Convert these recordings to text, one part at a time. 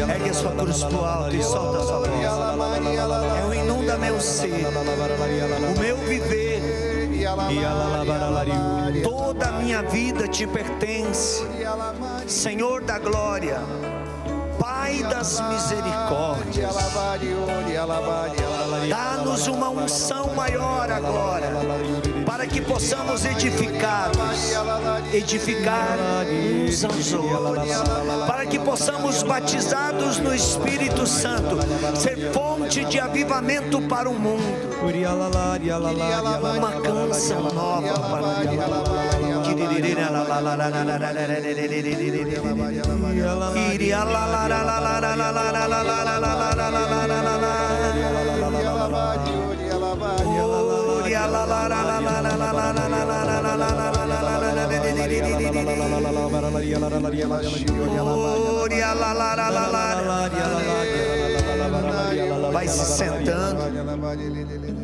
Ergue a sua cruz pro alto e solta a sua voz. Eu inunda meu ser, o meu viver, toda a minha vida te pertence, Senhor da glória, Pai das misericórdias. Dá-nos uma unção maior agora, para que possamos edificar uns aos outros, para que possamos, batizados no Espírito Santo, ser fonte de avivamento para o mundo. Uma canção nova para o Vai se sentando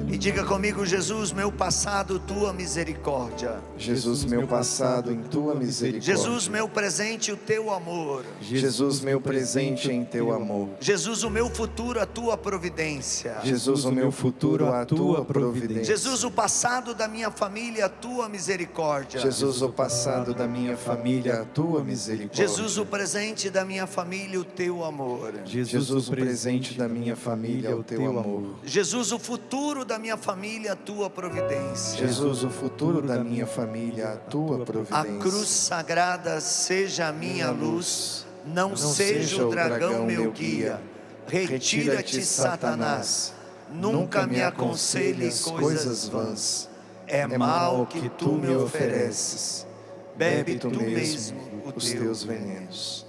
e diga comigo: Jesus, meu passado, tua misericórdia. Jesus, meu passado, em tua misericórdia. Jesus, meu presente, o teu amor. Jesus, meu presente, em teu amor. Jesus, o meu futuro, a tua providência. Jesus, o meu futuro, a tua providência. Jesus, o passado da minha família, a tua misericórdia. Jesus, o passado da minha família, a tua misericórdia. Jesus, o presente da minha família, o teu amor. Jesus, o presente da minha família, o teu amor. Jesus, o futuro da minha família, a tua providência. Jesus, o futuro da minha família, a tua providência. A cruz sagrada seja a minha luz, não seja o dragão meu guia. Retira-te, Satanás, nunca me aconselhes coisas vãs. É mal que tu me ofereces, bebe tu mesmo os teus venenos.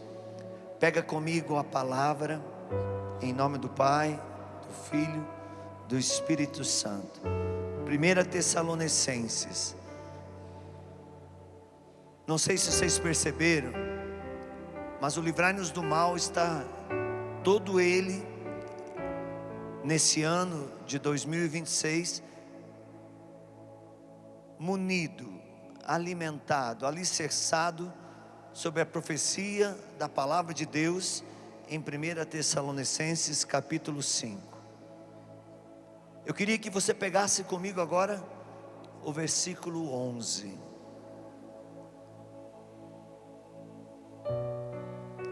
Pega comigo a palavra, em nome do Pai, do Filho, do Espírito Santo. 1 Tessalonicenses. Não sei se vocês perceberam, mas o livrai-nos do mal está todo ele nesse ano de 2026 munido, alimentado, alicerçado sobre a profecia da palavra de Deus em 1 Tessalonicenses capítulo 5. Eu queria que você pegasse comigo agora o versículo 11.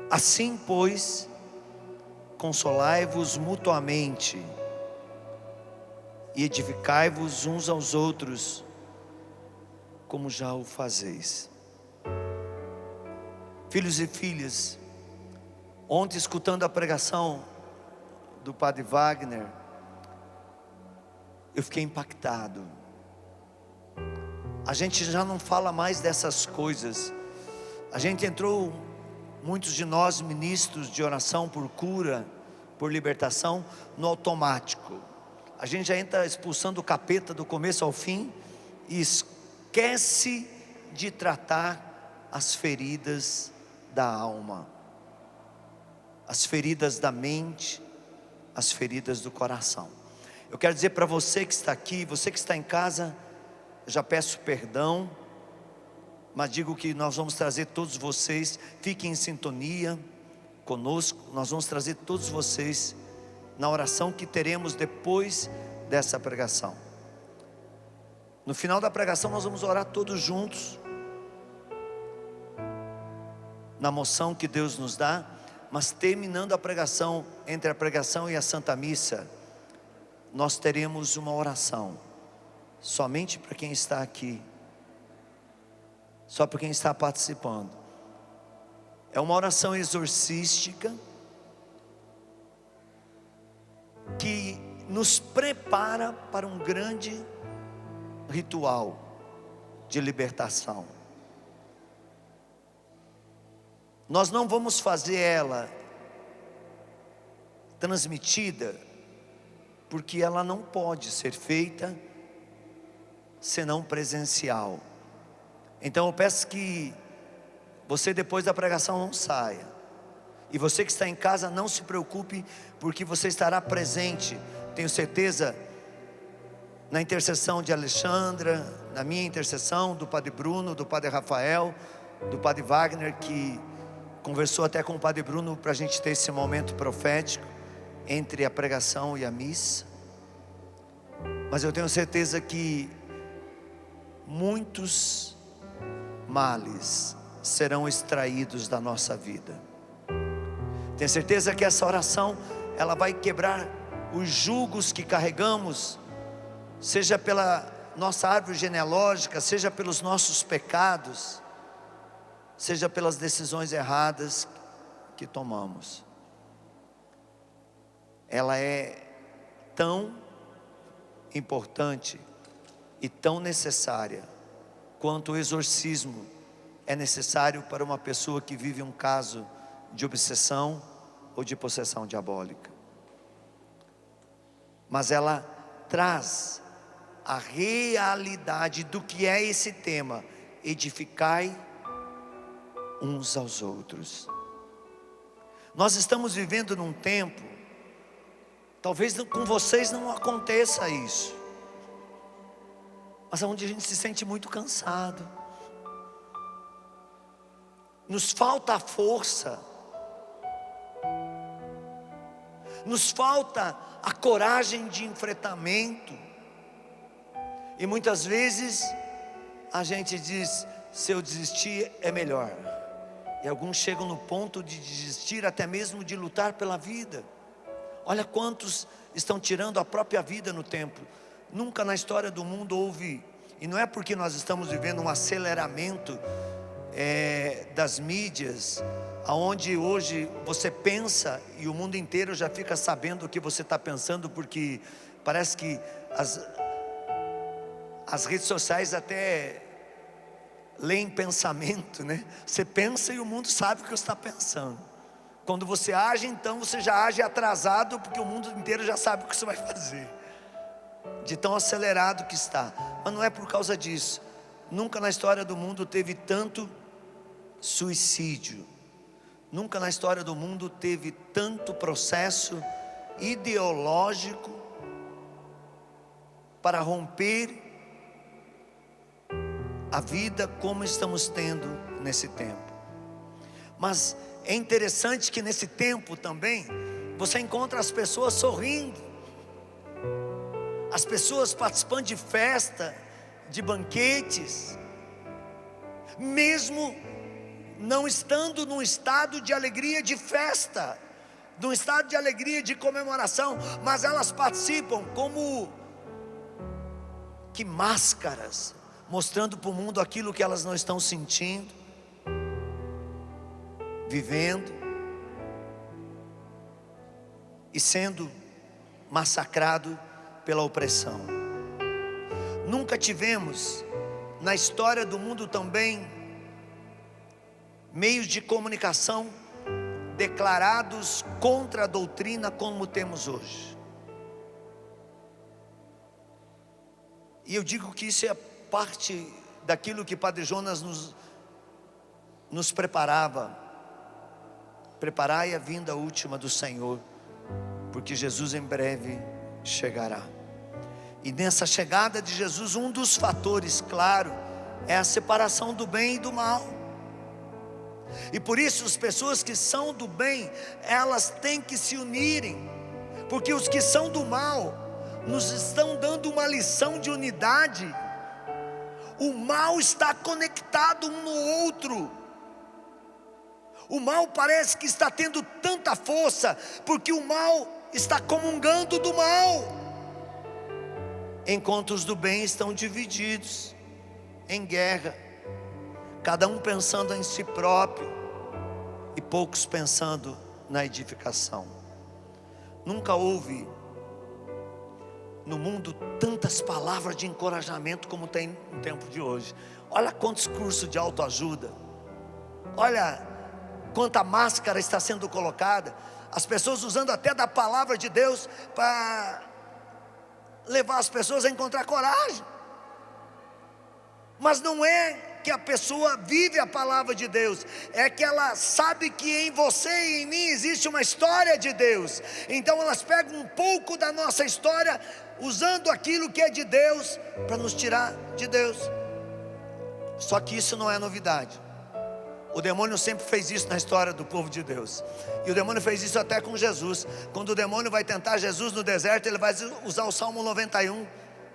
Assim, pois, consolai-vos mutuamente e edificai-vos uns aos outros, como já o fazeis. Filhos e filhas, ontem, escutando a pregação do Padre Wagner, eu fiquei impactado. A gente já não fala mais dessas coisas. A gente entrou, muitos de nós, ministros de oração por cura, por libertação, no automático. A gente já entra expulsando o capeta do começo ao fim e esquece de tratar as feridas da alma, as feridas da mente, as feridas do coração. Eu quero dizer para você que está aqui, você que está em casa, eu já peço perdão, mas digo que nós vamos trazer todos vocês, fiquem em sintonia conosco, nós vamos trazer todos vocês na oração que teremos depois dessa pregação. No final da pregação nós vamos orar todos juntos, na moção que Deus nos dá, mas terminando a pregação, entre a pregação e a Santa Missa, nós teremos uma oração, somente para quem está aqui, só para quem está participando. É uma oração exorcística, que nos prepara para um grande ritual de libertação. Nós não vamos fazer ela transmitida, porque ela não pode ser feita senão presencial. Então eu peço que você, depois da pregação, não saia. E você que está em casa, não se preocupe, porque você estará presente, tenho certeza, na intercessão de Alexandra, na minha intercessão, do Padre Bruno, do Padre Rafael, do Padre Wagner, que conversou até com o Padre Bruno para a gente ter esse momento profético entre a pregação e a missa. Mas eu tenho certeza que muitos males serão extraídos da nossa vida. Tenho certeza que essa oração, ela vai quebrar os julgos que carregamos, seja pela nossa árvore genealógica, seja pelos nossos pecados, seja pelas decisões erradas que tomamos. Ela é tão importante e tão necessária quanto o exorcismo é necessário para uma pessoa que vive um caso de obsessão ou de possessão diabólica. Mas ela traz a realidade do que é esse tema: edificai uns aos outros. Nós estamos vivendo num tempo, talvez com vocês não aconteça isso, mas onde a gente se sente muito cansado, nos falta a força, nos falta a coragem de enfrentamento, e muitas vezes a gente diz: se eu desistir é melhor. E alguns chegam no ponto de desistir até mesmo de lutar pela vida. Olha quantos estão tirando a própria vida no tempo. Nunca na história do mundo houve, e não é porque nós estamos vivendo um aceleramento das mídias, aonde hoje você pensa e o mundo inteiro já fica sabendo o que você está pensando, porque parece que as redes sociais até leem pensamento, né? Você pensa e o mundo sabe o que você está pensando. Quando você age, então você já age atrasado, porque o mundo inteiro já sabe o que você vai fazer, de tão acelerado que está. Mas não é por causa disso. Nunca na história do mundo teve tanto suicídio, nunca na história do mundo teve tanto processo ideológico para romper a vida como estamos tendo nesse tempo. Mas é interessante que nesse tempo também você encontra as pessoas sorrindo, as pessoas participando de festa, de banquetes, mesmo não estando num estado de alegria de festa, num estado de alegria de comemoração, mas elas participam como que máscaras, mostrando para o mundo aquilo que elas não estão sentindo, vivendo e sendo massacrado pela opressão. Nunca tivemos na história do mundo também meios de comunicação declarados contra a doutrina como temos hoje. E eu digo que isso é parte daquilo que Padre Jonas nos preparava. Preparai a vinda última do Senhor, porque Jesus em breve chegará. E nessa chegada de Jesus, um dos fatores, claro, é a separação do bem e do mal. E por isso as pessoas que são do bem, elas têm que se unirem, porque os que são do mal nos estão dando uma lição de unidade. O mal está conectado um no outro. O mal parece que está tendo tanta força, porque o mal está comungando do mal, enquanto os do bem estão divididos, em guerra, cada um pensando em si próprio, e poucos pensando na edificação. Nunca houve no mundo tantas palavras de encorajamento como tem no tempo de hoje. Olha quantos cursos de autoajuda, olha quanta máscara está sendo colocada, as pessoas usando até da palavra de Deus para levar as pessoas a encontrar coragem. Mas não é que a pessoa vive a palavra de Deus, é que ela sabe que em você e em mim existe uma história de Deus. Então elas pegam um pouco da nossa história, usando aquilo que é de Deus, para nos tirar de Deus. Só que isso não é novidade. O demônio sempre fez isso na história do povo de Deus. E o demônio fez isso até com Jesus. Quando o demônio vai tentar Jesus no deserto, ele vai usar o Salmo 91,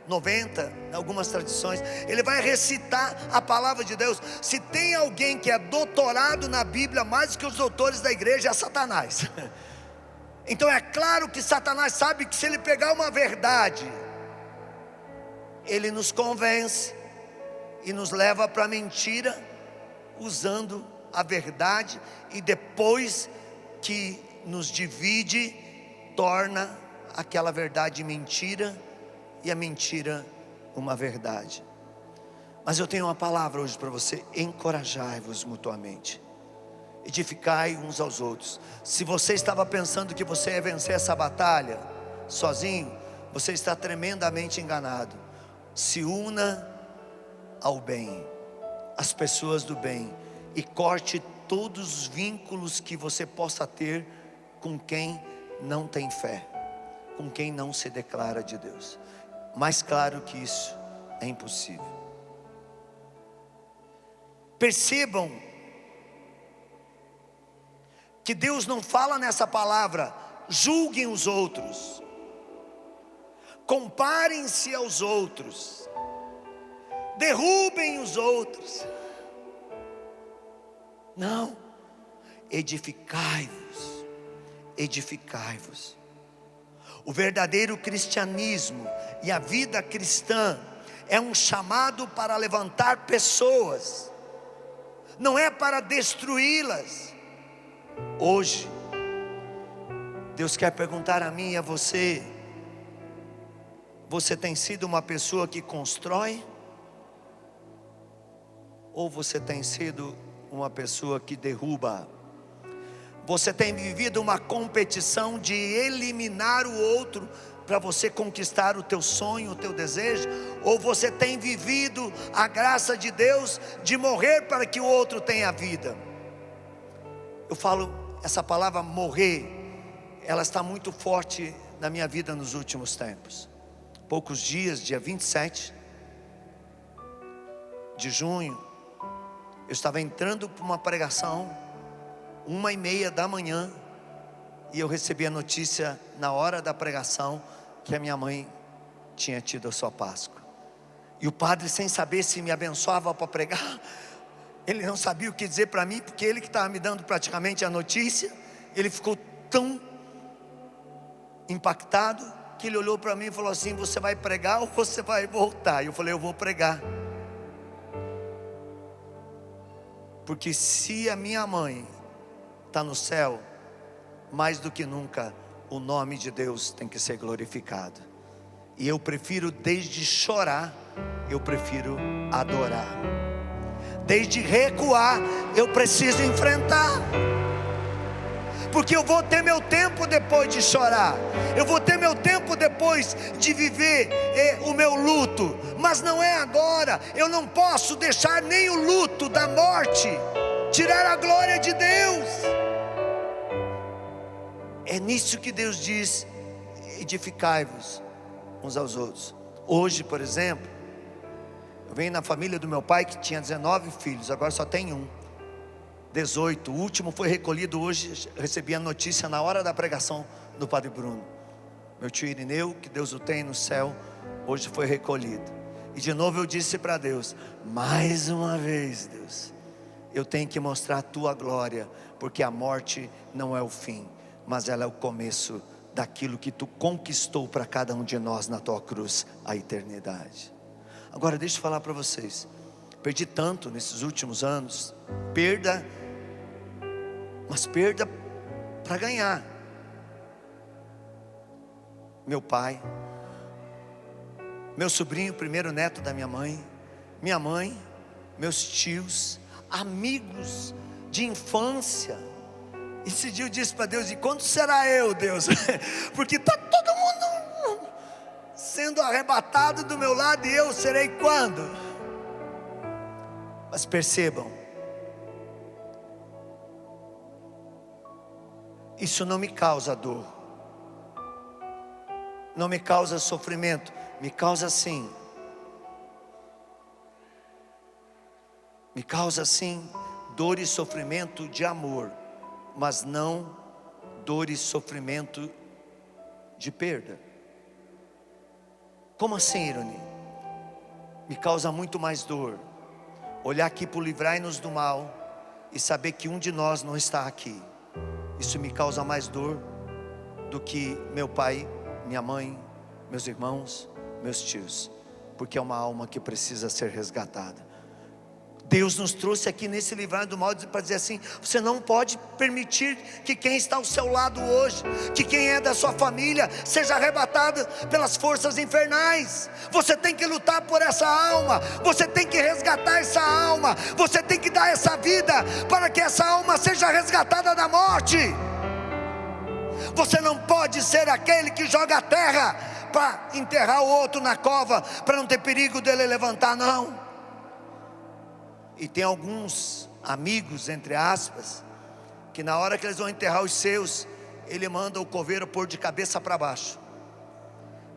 90, em algumas tradições. Ele vai recitar a palavra de Deus. Se tem alguém que é doutorado na Bíblia mais do que os doutores da igreja, é Satanás. Então é claro que Satanás sabe que se ele pegar uma verdade, ele nos convence e nos leva para a mentira, usando a verdade, e depois que nos divide, torna aquela verdade mentira, e a mentira uma verdade. Mas eu tenho uma palavra hoje para você: encorajai-vos mutuamente, edificai uns aos outros. Se você estava pensando que você ia vencer essa batalha sozinho, você está tremendamente enganado. Se una ao bem, às pessoas do bem, e corte todos os vínculos que você possa ter com quem não tem fé, com quem não se declara de Deus. Mais claro que isso é impossível. Percebam que Deus não fala nessa palavra: julguem os outros, comparem-se aos outros, derrubem os outros. Não, edificai-vos, edificai-vos. O verdadeiro cristianismo e a vida cristã é um chamado para levantar pessoas, não é para destruí-las. Hoje, Deus quer perguntar a mim e a você: você tem sido uma pessoa que constrói? Ou você tem sido uma pessoa que derruba? Você tem vivido uma competição de eliminar o outro para você conquistar o teu sonho, o teu desejo? Ou você tem vivido a graça de Deus de morrer para que o outro tenha vida? Eu falo, essa palavra morrer, ela está muito forte na minha vida nos últimos tempos. Poucos dias, dia 27 de junho, eu estava entrando para uma pregação, 1h30 da manhã, e eu recebi a notícia na hora da pregação que a minha mãe tinha tido a sua Páscoa. E o padre, sem saber se me abençoava para pregar, ele não sabia o que dizer para mim, porque ele que estava me dando praticamente a notícia. Ele ficou tão impactado que ele olhou para mim e falou assim: você vai pregar ou você vai voltar? E eu falei: eu vou pregar. Porque se a minha mãe está no céu, mais do que nunca o nome de Deus tem que ser glorificado. E eu prefiro, desde chorar, eu prefiro adorar. Desde recuar, eu preciso enfrentar. Porque eu vou ter meu tempo depois de chorar, eu vou ter meu tempo depois de viver o meu luto, mas não é agora. Eu não posso deixar nem o luto da morte tirar a glória de Deus. É nisso que Deus diz: edificai-vos uns aos outros. Hoje, por exemplo, eu venho na família do meu pai, que tinha 19 filhos, agora só tem um, 18, o último foi recolhido hoje. Recebi a notícia na hora da pregação do Padre Bruno. Meu tio Irineu, que Deus o tem no céu, hoje foi recolhido. E de novo eu disse para Deus: mais uma vez, Deus, eu tenho que mostrar a tua glória, porque a morte não é o fim, mas ela é o começo daquilo que tu conquistou para cada um de nós na tua cruz, a eternidade. Agora deixa eu falar para vocês, perdi tanto nesses últimos anos, perda, mas perda para ganhar. Meu pai, meu sobrinho, primeiro neto da minha mãe, meus tios, amigos de infância. Esse dia eu disse para Deus: e quando será eu, Deus? Porque está todo mundo sendo arrebatado do meu lado, e eu serei quando? Mas percebam, isso não me causa dor, não me causa sofrimento, me causa sim dor e sofrimento de amor, mas não dor e sofrimento de perda. Como assim, Ironi? Me causa muito mais dor olhar aqui para o livrai-nos do mal e saber que um de nós não está aqui. Isso me causa mais dor do que meu pai, minha mãe, meus irmãos, meus tios, porque é uma alma que precisa ser resgatada. Deus nos trouxe aqui nesse livrar do mal para dizer assim: você não pode permitir que quem está ao seu lado hoje, que quem é da sua família, seja arrebatado pelas forças infernais. Você tem que lutar por essa alma, você tem que resgatar essa alma, você tem que dar essa vida para que essa alma seja resgatada da morte. Você não pode ser aquele que joga a terra para enterrar o outro na cova, para não ter perigo dele levantar, não. E tem alguns amigos, entre aspas, que na hora que eles vão enterrar os seus, ele manda o coveiro pôr de cabeça para baixo,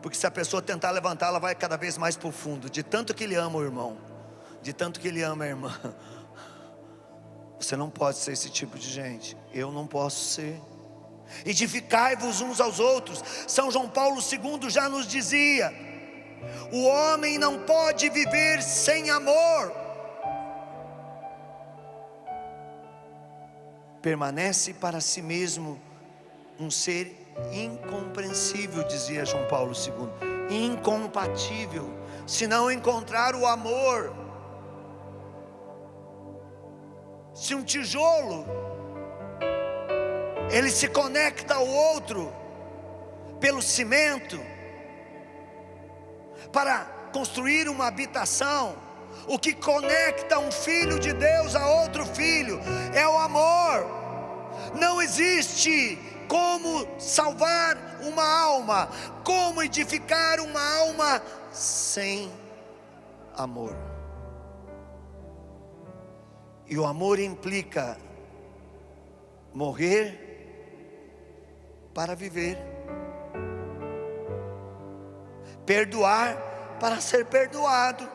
porque se a pessoa tentar levantar, ela vai cada vez mais para o fundo, de tanto que ele ama o irmão, de tanto que ele ama a irmã. Você não pode ser esse tipo de gente. Eu não posso ser. Edificai-vos uns aos outros. São João Paulo II já nos dizia: o homem não pode viver sem amor. Permanece para si mesmo um ser incompreensível, dizia João Paulo II, incompatível, se não encontrar o amor. Se um tijolo, ele se conecta ao outro pelo cimento, para construir uma habitação, o que conecta um filho de Deus a outro filho é o amor. Não existe como salvar uma alma, como edificar uma alma sem amor. E o amor implica morrer para viver, perdoar para ser perdoado.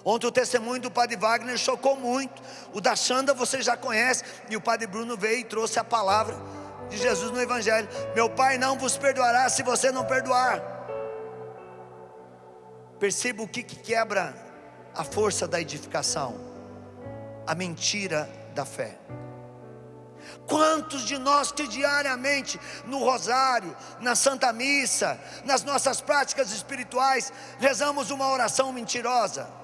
Ontem o testemunho do Padre Wagner chocou muito. O da Xanda você já conhece, e o Padre Bruno veio e trouxe a palavra de Jesus no Evangelho: meu Pai não vos perdoará se você não perdoar. Perceba o que quebra a força da edificação: a mentira da fé. Quantos de nós que diariamente no rosário, na Santa Missa, nas nossas práticas espirituais, rezamos uma oração mentirosa?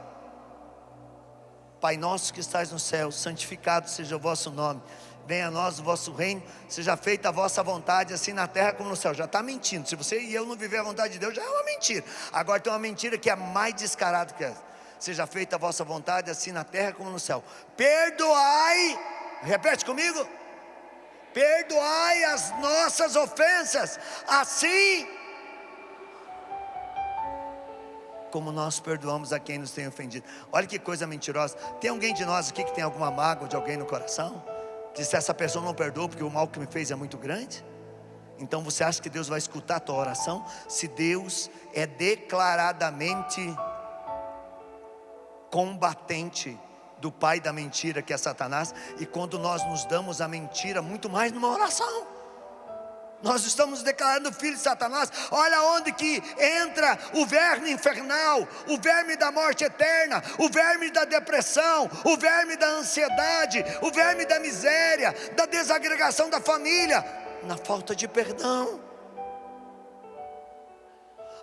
Pai nosso que estais no céu, santificado seja o vosso nome, venha a nós o vosso reino, seja feita a vossa vontade, assim na terra como no céu. Já está mentindo. Se você e eu não viver a vontade de Deus, já é uma mentira. Agora tem uma mentira que é mais descarada que essa: seja feita a vossa vontade, assim na terra como no céu. Perdoai, repete comigo: perdoai as nossas ofensas, assim como nós perdoamos a quem nos tem ofendido. Olha que coisa mentirosa. Tem alguém de nós aqui que tem alguma mágoa de alguém no coração? Diz: se essa pessoa não perdoa porque o mal que me fez é muito grande? Então você acha que Deus vai escutar a tua oração? Se Deus é declaradamente combatente do pai da mentira, que é Satanás, e quando nós nos damos a mentira, muito mais numa oração, nós estamos declarando filho de Satanás. Olha onde que entra o verme infernal, o verme da morte eterna, o verme da depressão, o verme da ansiedade, o verme da miséria, da desagregação da família, na falta de perdão.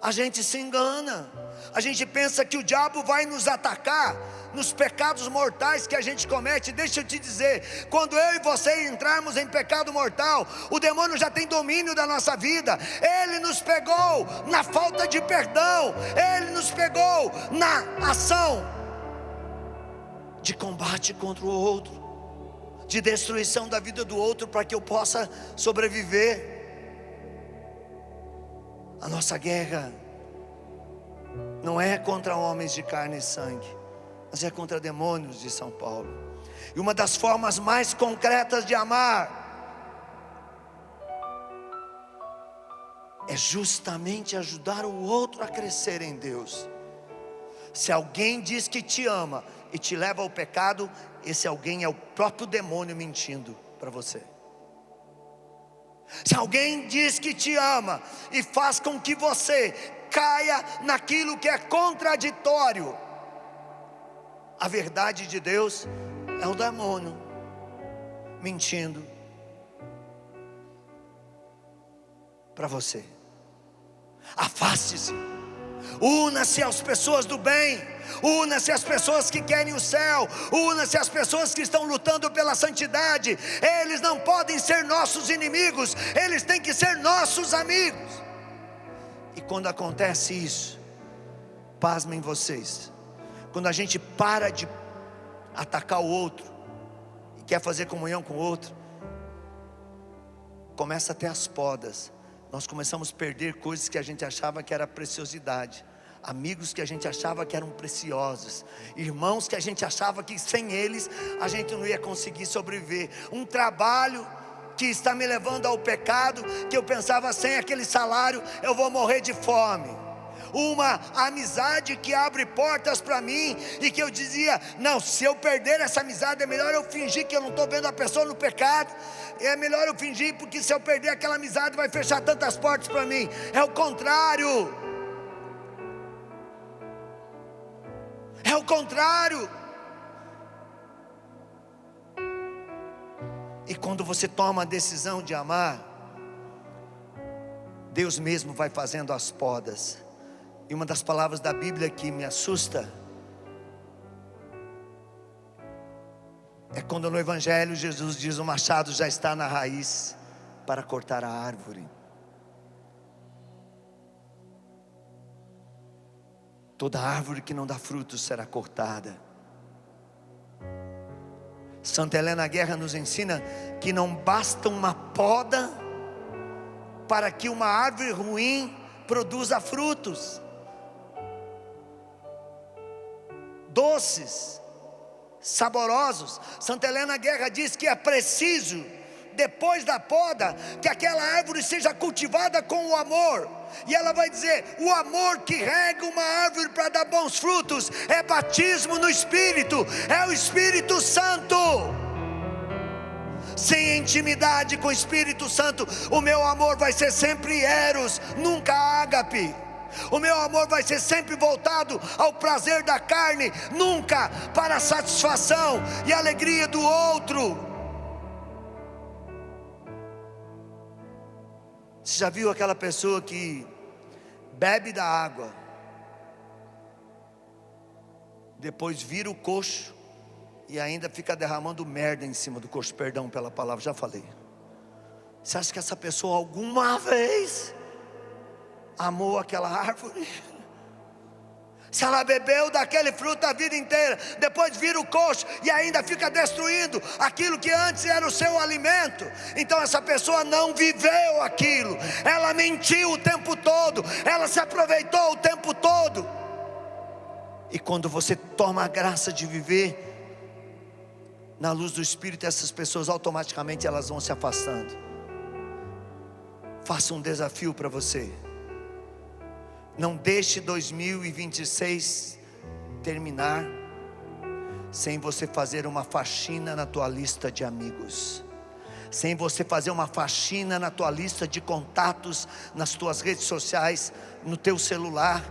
A gente se engana, a gente pensa que o diabo vai nos atacar nos pecados mortais que a gente comete. Deixa eu te dizer, quando eu e você entrarmos em pecado mortal, o demônio já tem domínio da nossa vida. Ele nos pegou na falta de perdão, ele nos pegou na ação de combate contra o outro, de destruição da vida do outro para que eu possa sobreviver. A nossa guerra não é contra homens de carne e sangue, mas é contra demônios, de São Paulo. E uma das formas mais concretas de amar é justamente ajudar o outro a crescer em Deus. Se alguém diz que te ama e te leva ao pecado, esse alguém é o próprio demônio mentindo para você. Se alguém diz que te ama e faz com que você caia naquilo que é contraditório, a verdade de Deus é o demônio mentindo para você. Afaste-se, una-se às pessoas do bem, una-se às pessoas que querem o céu, una-se às pessoas que estão lutando pela santidade. Eles não podem ser nossos inimigos, eles têm que ser nossos amigos. E quando acontece isso, pasmem vocês, quando a gente para de atacar o outro e quer fazer comunhão com o outro, começa a ter as podas. Nós começamos a perder coisas que a gente achava que era preciosidade, amigos que a gente achava que eram preciosos, irmãos que a gente achava que sem eles a gente não ia conseguir sobreviver, um trabalho que está me levando ao pecado, que eu pensava, sem aquele salário eu vou morrer de fome, uma amizade que abre portas para mim, e que eu dizia, não, se eu perder essa amizade é melhor eu fingir que eu não estou vendo a pessoa no pecado, é melhor eu fingir, porque se eu perder aquela amizade vai fechar tantas portas para mim. É o contrário, é o contrário. E quando você toma a decisão de amar, Deus mesmo vai fazendo as podas. E uma das palavras da Bíblia que me assusta é quando no Evangelho Jesus diz: o machado já está na raiz para cortar a árvore. Toda árvore que não dá frutos será cortada. Santa Helena Guerra nos ensina que não basta uma poda para que uma árvore ruim produza frutos doces, saborosos. Santa Helena Guerra diz que é preciso, depois da poda, que aquela árvore seja cultivada com o amor. E ela vai dizer: o amor que rega uma árvore para dar bons frutos é batismo no Espírito, é o Espírito Santo. Sem intimidade com o Espírito Santo, o meu amor vai ser sempre eros, nunca ágape. O meu amor vai ser sempre voltado ao prazer da carne, nunca para a satisfação e alegria do outro. Você já viu aquela pessoa que bebe da água, depois vira o coxo e ainda fica derramando merda em cima do coxo? Perdão pela palavra, já falei. Você acha que essa pessoa alguma vez amou aquela árvore? Se ela bebeu daquele fruto a vida inteira, depois vira o coxo e ainda fica destruindo aquilo que antes era o seu alimento, então essa pessoa não viveu aquilo, ela mentiu o tempo todo, ela se aproveitou o tempo todo. E quando você toma a graça de viver na luz do Espírito, essas pessoas automaticamente elas vão se afastando. Faça um desafio para você: não deixe 2026 terminar sem você fazer uma faxina na tua lista de amigos, sem você fazer uma faxina na tua lista de contatos, nas tuas redes sociais, no teu celular,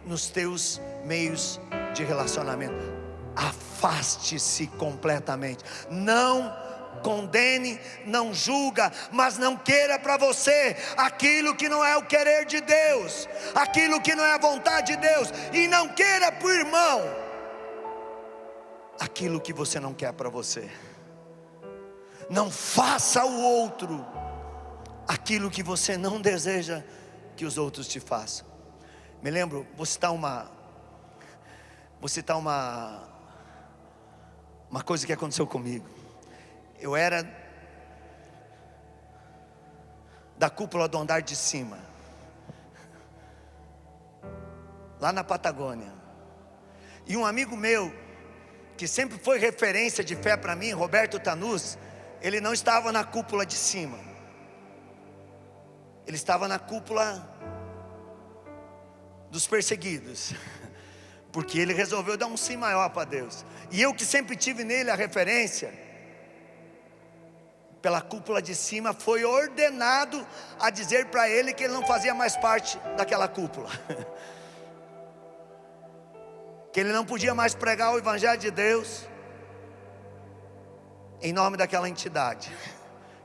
nos teus meios de relacionamento. Afaste-se completamente. Não condene, não julga, mas não queira para você aquilo que não é o querer de Deus, aquilo que não é a vontade de Deus, e não queira para o irmão aquilo que você não quer para você. Não faça ao outro aquilo que você não deseja que os outros te façam. Me lembro, vou citar uma coisa que aconteceu comigo. Eu era da cúpula do andar de cima, lá na Patagônia, e um amigo meu, que sempre foi referência de fé para mim, Roberto Tanus, ele não estava na cúpula de cima, ele estava na cúpula dos perseguidos, porque ele resolveu dar um sim maior para Deus. E eu que sempre tive nele a referência, pela cúpula de cima, foi ordenado a dizer para ele que ele não fazia mais parte daquela cúpula, que ele não podia mais pregar o evangelho de Deus em nome daquela entidade,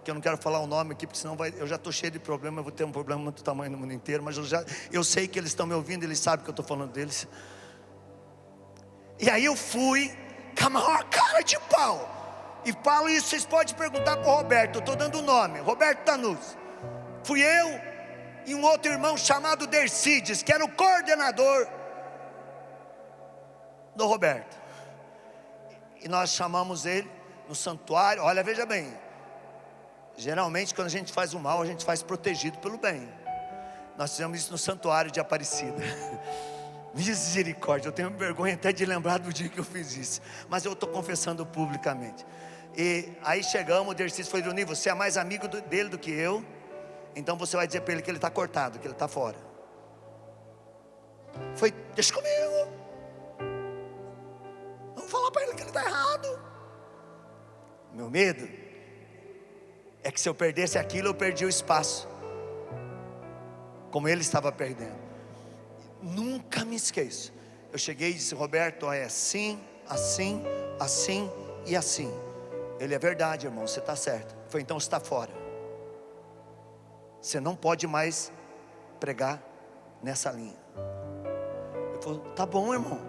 que eu não quero falar o nome aqui, porque senão eu já estou cheio de problema, eu vou ter um problema do tamanho no mundo inteiro, mas eu sei que eles estão me ouvindo, eles sabem que eu estou falando deles. E aí eu fui com a maior cara de pau, e falo isso, vocês podem perguntar para o Roberto, eu estou dando o nome, Roberto Tanus. Fui eu e um outro irmão chamado Dercides, que era o coordenador do Roberto, e nós chamamos ele no santuário. Olha, veja bem, geralmente quando a gente faz o mal, a gente faz protegido pelo bem. Nós fizemos isso no santuário de Aparecida. Misericórdia, eu tenho vergonha até de lembrar do dia que eu fiz isso, mas eu estou confessando publicamente. E aí chegamos, o Dercis foi do nível: você é mais amigo dele do que eu, então você vai dizer para ele que ele está cortado, que ele está fora. Foi, deixa comigo, vamos falar para ele que ele está errado. Meu medo é que se eu perdesse aquilo, eu perdi o espaço, como ele estava perdendo. Nunca me esqueço, eu cheguei e disse: Roberto, é assim, assim, assim e assim. Ele: é verdade, irmão, você está certo. Foi: então você está fora, você não pode mais pregar nessa linha. Ele falou: tá bom, irmão.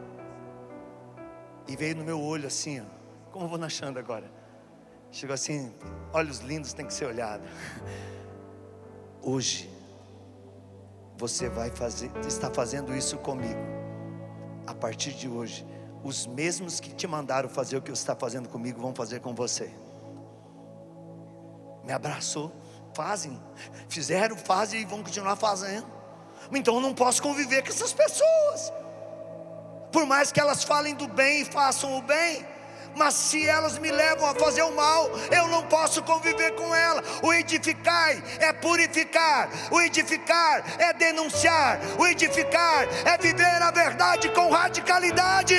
E veio no meu olho assim, ó, como eu vou na Xanda agora, chegou assim: olhos lindos tem que ser olhado. Hoje você vai fazer, está fazendo isso comigo. A partir de hoje, os mesmos que te mandaram fazer o que você está fazendo comigo vão fazer com você. Me abraçou: fizeram, fazem e vão continuar fazendo. Então eu não posso conviver com essas pessoas, por mais que elas falem do bem e façam o bem, mas se elas me levam a fazer o mal, eu não posso conviver com ela. O edificar é purificar, o edificar é denunciar, o edificar é viver a verdade com radicalidade.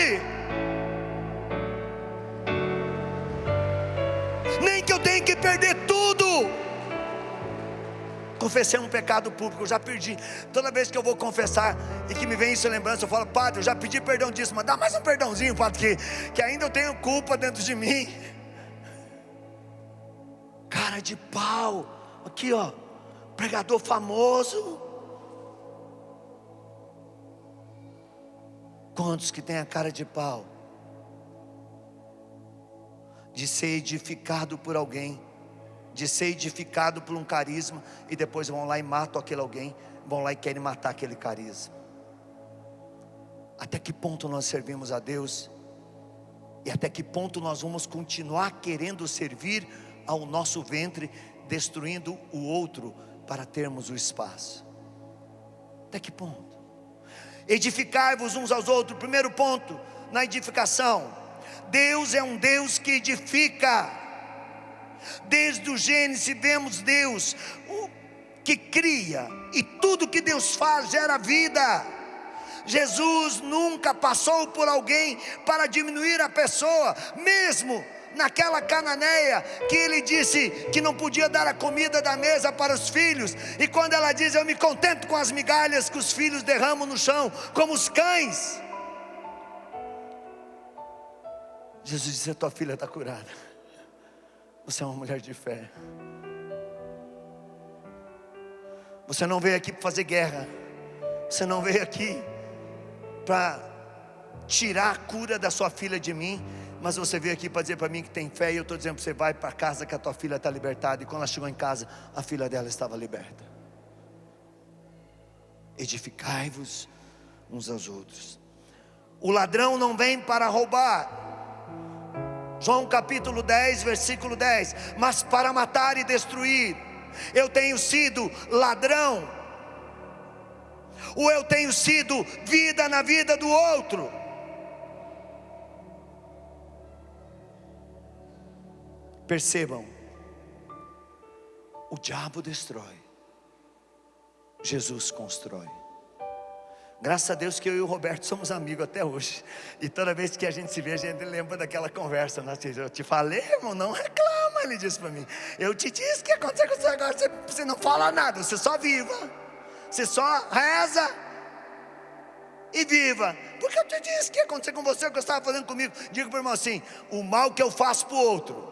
Nem que eu tenha que perder tudo. Confessei um pecado público, eu já perdi. Toda vez que eu vou confessar e que me vem isso em lembrança, eu falo: padre, eu já pedi perdão disso, mas dá mais um perdãozinho, padre, que ainda eu tenho culpa dentro de mim. Cara de pau, aqui ó, pregador famoso. Quantos que tem a cara de pau de ser edificado por alguém, de ser edificado por um carisma, e depois vão lá e matam aquele alguém, vão lá e querem matar aquele carisma. Até que ponto nós servimos a Deus? E até que ponto nós vamos continuar querendo servir ao nosso ventre, destruindo o outro para termos o espaço? Até que ponto? Edificai-vos uns aos outros. Primeiro ponto na edificação: Deus é um Deus que edifica. Desde o Gênesis vemos Deus que cria, e tudo que Deus faz gera vida. Jesus nunca passou por alguém para diminuir a pessoa, mesmo naquela cananeia que ele disse que não podia dar a comida da mesa para os filhos, e quando ela diz: eu me contento com as migalhas que os filhos derramam no chão, como os cães, Jesus disse: a tua filha está curada. Você é uma mulher de fé. Você não veio aqui para fazer guerra. Você não veio aqui para tirar a cura da sua filha de mim. Mas você veio aqui para dizer para mim que tem fé. E eu estou dizendo para você: vai para casa que a tua filha está libertada. E quando ela chegou em casa, a filha dela estava liberta. Edificai-vos uns aos outros. O ladrão não vem para roubar. João capítulo 10, versículo 10. Mas para matar e destruir. Eu tenho sido ladrão, ou eu tenho sido vida na vida do outro? Percebam, o diabo destrói, Jesus constrói. Graças a Deus que eu e o Roberto somos amigos até hoje. E toda vez que a gente se vê, a gente lembra daquela conversa. Eu te falei, irmão, não reclama, ele disse para mim. Eu te disse que ia acontecer com você agora, você não fala nada, você só viva. Você só reza e viva. Porque eu te disse que ia acontecer com você o que eu estava fazendo comigo. Digo para o irmão assim: o mal que eu faço para o outro,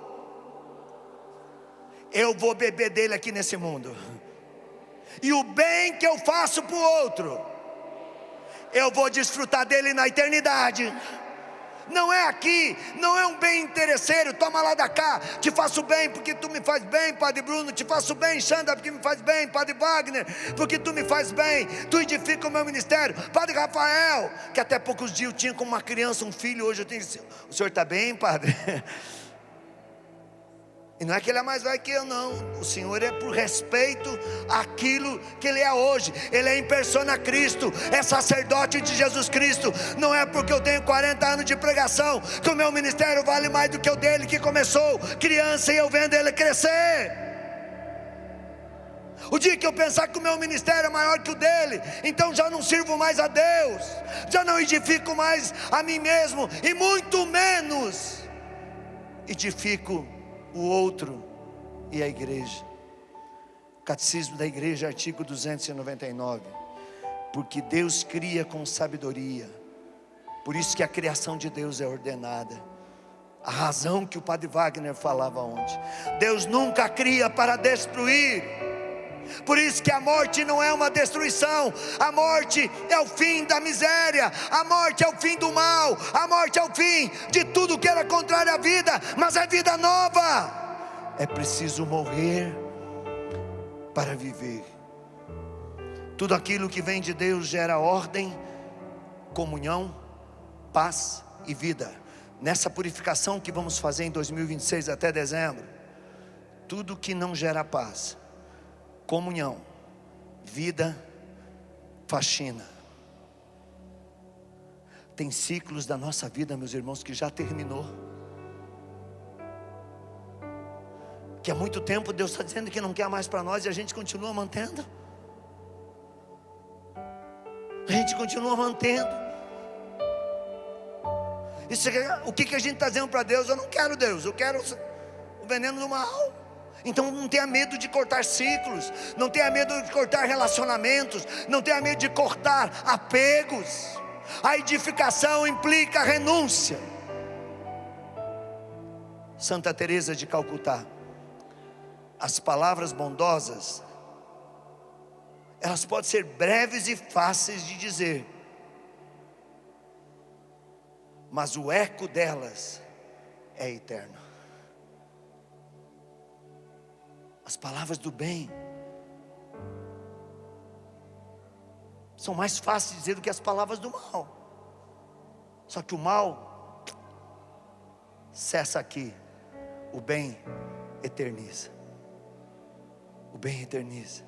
eu vou beber dele aqui nesse mundo. E o bem que eu faço para o outro, eu vou desfrutar dele na eternidade. Não é aqui, não é um bem interesseiro, toma lá da cá, te faço bem porque tu me faz bem, Padre Bruno, te faço bem, Xanda, porque me faz bem, Padre Wagner, porque tu me faz bem, tu edifica o meu ministério, Padre Rafael, que até poucos dias eu tinha como uma criança, um filho, hoje eu tenho, o senhor está bem, Padre? E não é que ele é mais velho que eu, não. O Senhor é por respeito àquilo que ele é hoje. Ele é em persona Cristo, é sacerdote de Jesus Cristo. Não é porque eu tenho 40 anos de pregação que o meu ministério vale mais do que o dele, que começou criança e eu vendo ele crescer. O dia que eu pensar que o meu ministério é maior que o dele, então já não sirvo mais a Deus, já não edifico mais a mim mesmo, e muito menos edifico o outro e a igreja. Catecismo da Igreja, artigo 299. Porque Deus cria com sabedoria, por isso que a criação de Deus é ordenada. A razão que o Padre Wagner falava ontem: Deus nunca cria para destruir. Por isso que a morte não é uma destruição. A morte é o fim da miséria, a morte é o fim do mal, a morte é o fim de tudo que era contrário à vida, mas é vida nova. É preciso morrer para viver. Tudo aquilo que vem de Deus gera ordem, comunhão, paz e vida. Nessa purificação que vamos fazer em 2026 até dezembro, tudo que não gera paz, comunhão, vida, faxina. Tem ciclos da nossa vida, meus irmãos, que já terminou, que há muito tempo Deus está dizendo que não quer mais para nós, e a gente continua mantendo. A gente continua mantendo. Isso é, o que a gente está dizendo para Deus? Eu não quero Deus, eu quero o veneno do mal. Então não tenha medo de cortar ciclos, não tenha medo de cortar relacionamentos, não tenha medo de cortar apegos. A edificação implica renúncia. Santa Teresa de Calcutá: as palavras bondosas, elas podem ser breves e fáceis de dizer, mas o eco delas é eterno. As palavras do bem são mais fáceis de dizer do que as palavras do mal. Só que o mal cessa aqui, o bem eterniza. O bem eterniza.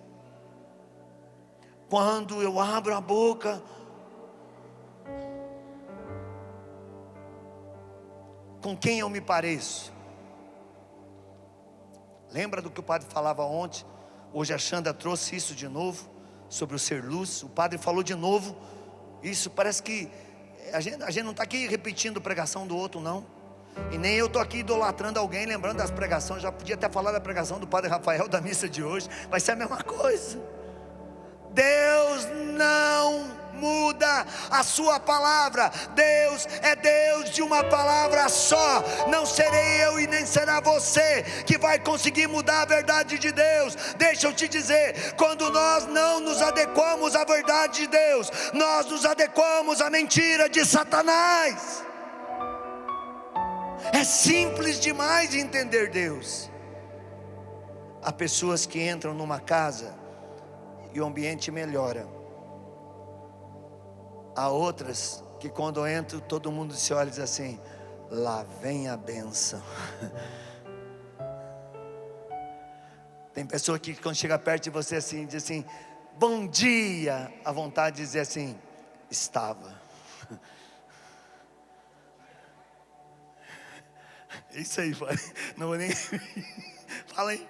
Quando eu abro a boca, com quem eu me pareço? Lembra do que o padre falava ontem? Hoje a Xanda trouxe isso de novo, sobre o ser luz. O padre falou de novo isso. Parece que a gente não está aqui repetindo a pregação do outro, não. E nem eu estou aqui idolatrando alguém, lembrando das pregações. Já podia até falar da pregação do Padre Rafael, da missa de hoje. Vai ser a mesma coisa. Deus não muda a sua palavra. Deus é Deus de uma palavra só. Não serei eu e nem será você que vai conseguir mudar a verdade de Deus. Deixa eu te dizer, quando nós não nos adequamos à verdade de Deus, nós nos adequamos à mentira de Satanás. É simples demais de entender Deus. Há pessoas que entram numa casa e o ambiente melhora. Há outras que quando entram, todo mundo se olha e diz assim: lá vem a bênção. Tem pessoa que quando chega perto de você assim, diz assim: bom dia. A vontade de dizer assim: estava. Isso aí, pai. Não vou nem. Fala aí.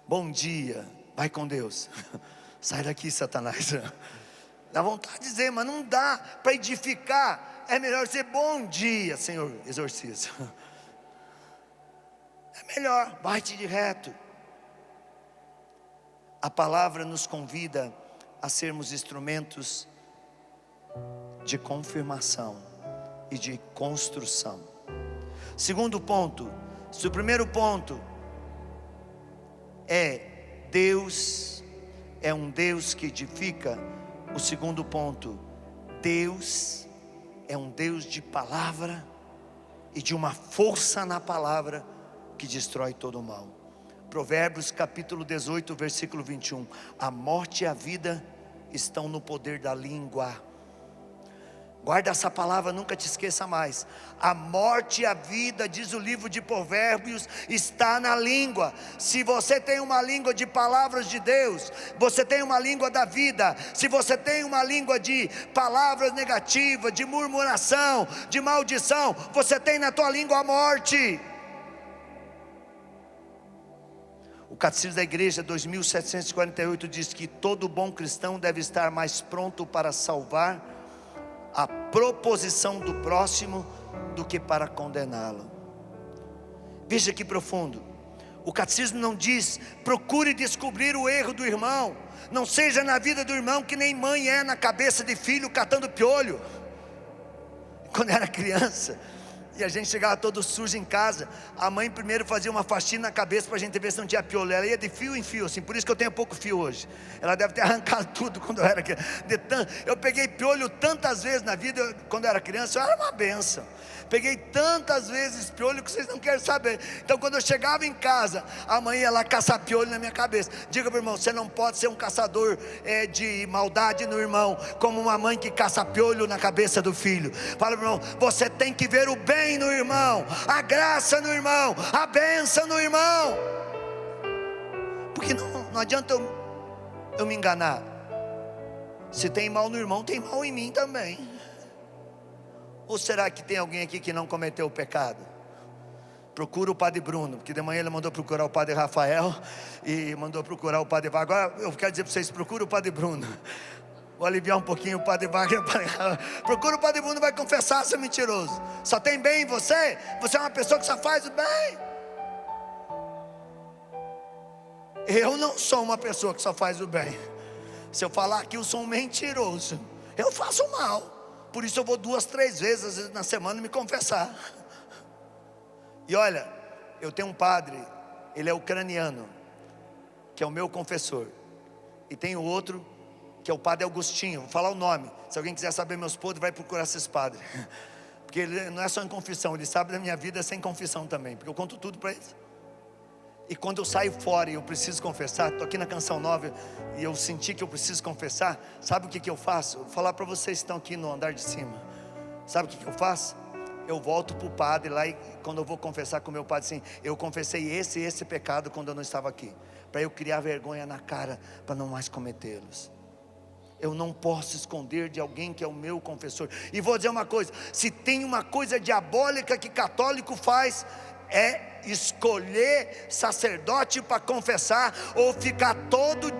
Bom dia. Vai com Deus. Sai daqui, Satanás. Dá vontade de dizer, mas não dá para edificar. É melhor dizer bom dia, Senhor, exorciza. É melhor, bate de reto. A palavra nos convida a sermos instrumentos de confirmação e de construção. Segundo ponto, se o primeiro ponto é Deus é um Deus que edifica, o segundo ponto, Deus é um Deus de palavra e de uma força na palavra que destrói todo o mal. Provérbios capítulo 18, versículo 21. A morte e a vida estão no poder da língua. Guarda essa palavra, nunca te esqueça mais. A morte e a vida, diz o livro de Provérbios, está na língua. Se você tem uma língua de palavras de Deus, você tem uma língua da vida. Se você tem uma língua de palavras negativas, de murmuração, de maldição, você tem na tua língua a morte. O Catecismo da Igreja 2748 diz que todo bom cristão deve estar mais pronto para salvar a proposição do próximo do que para condená-lo. Veja que profundo. O catecismo não diz procure descobrir o erro do irmão. Não seja na vida do irmão que nem mãe é na cabeça de filho catando piolho. Quando eu era criança e a gente chegava todo sujo em casa, a mãe primeiro fazia uma faxina na cabeça para a gente ver se não tinha piolho. Ela ia de fio em fio assim, por isso que eu tenho pouco fio hoje. Ela deve ter arrancado tudo quando eu era criança. Eu peguei piolho tantas vezes na vida, quando eu era criança, eu era uma benção. Peguei tantas vezes piolho que vocês não querem saber. Então quando eu chegava em casa, a mãe ia lá caçar piolho na minha cabeça. Diga para o irmão, você não pode ser um caçador de maldade no irmão, como uma mãe que caça piolho na cabeça do filho. Fala para o irmão, você tem que ver o bem no irmão, a graça no irmão, a bênção no irmão. Porque não adianta eu me enganar. Se tem mal no irmão, tem mal em mim também. Ou será que tem alguém aqui que não cometeu o pecado? Procura o padre Bruno, porque de manhã ele mandou procurar o padre Rafael e mandou procurar o padre Wagner. Agora eu quero dizer para vocês, procura o padre Bruno. Vou aliviar um pouquinho o padre Wagner. Procura o padre Bruno, vai confessar, seu mentiroso. Só tem bem em você? Você é uma pessoa que só faz o bem. Eu não sou uma pessoa que só faz o bem. Se eu falar aqui eu sou um mentiroso, eu faço o mal. Por isso eu vou 2, 3 vezes às vezes na semana me confessar. E olha, eu tenho um padre, ele é ucraniano, que é o meu confessor. E tem o outro, que é o padre Agostinho. Vou falar o nome, se alguém quiser saber meus podres, vai procurar esses padres. Porque ele não é só em confissão, ele sabe da minha vida sem confissão também, porque eu conto tudo para eles. E quando eu saio fora e eu preciso confessar, estou aqui na Canção Nova e eu senti que eu preciso confessar, sabe o que eu faço? Vou falar para vocês que estão aqui no andar de cima. Sabe o que eu faço? Eu volto para o padre lá e quando eu vou confessar com o meu padre assim, eu confessei esse pecado quando eu não estava aqui, para eu criar vergonha na cara, para não mais cometê-los. Eu não posso esconder de alguém que é o meu confessor. E vou dizer uma coisa, se tem uma coisa diabólica que católico faz, é escolher sacerdote para confessar, ou ficar todo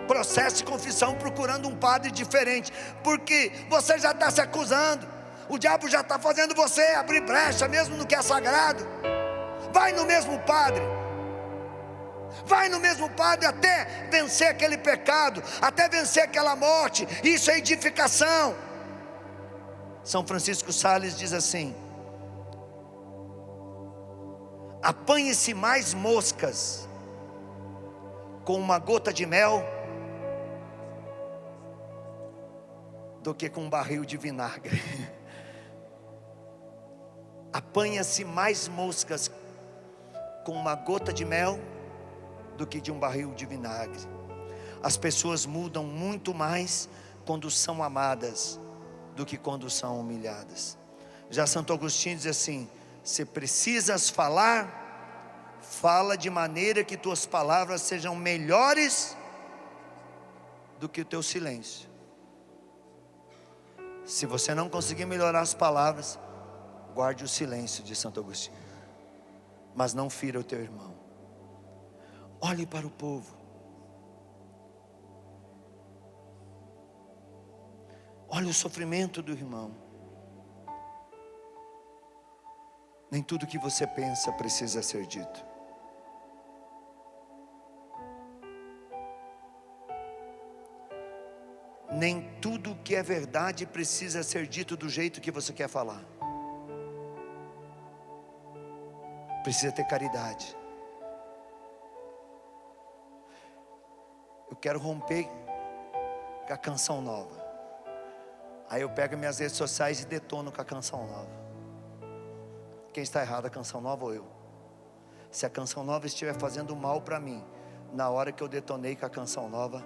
processo de confissão procurando um padre diferente, porque você já está se acusando, o diabo já está fazendo você abrir brecha, mesmo no que é sagrado. Vai no mesmo padre, vai no mesmo padre até vencer aquele pecado, até vencer aquela morte. Isso é edificação. São Francisco Sales diz assim: apanhe-se mais moscas com uma gota de mel do que com um barril de vinagre. Apanha-se mais moscas com uma gota de mel do que de um barril de vinagre. As pessoas mudam muito mais quando são amadas do que quando são humilhadas. Já Santo Agostinho diz assim: se precisas falar, fala de maneira que tuas palavras sejam melhores do que o teu silêncio. Se você não conseguir melhorar as palavras, guarde o silêncio, de Santo Agostinho, mas não fira o teu irmão. Olhe para o povo. Olha o sofrimento do irmão. Nem tudo que você pensa precisa ser dito. Nem tudo que é verdade precisa ser dito do jeito que você quer falar. Precisa ter caridade. Eu quero romper com a canção nova. Aí eu pego minhas redes sociais e detono com a canção nova. Quem está errado, a canção nova ou eu? Se a canção nova estiver fazendo mal para mim, na hora que eu detonei com a canção nova,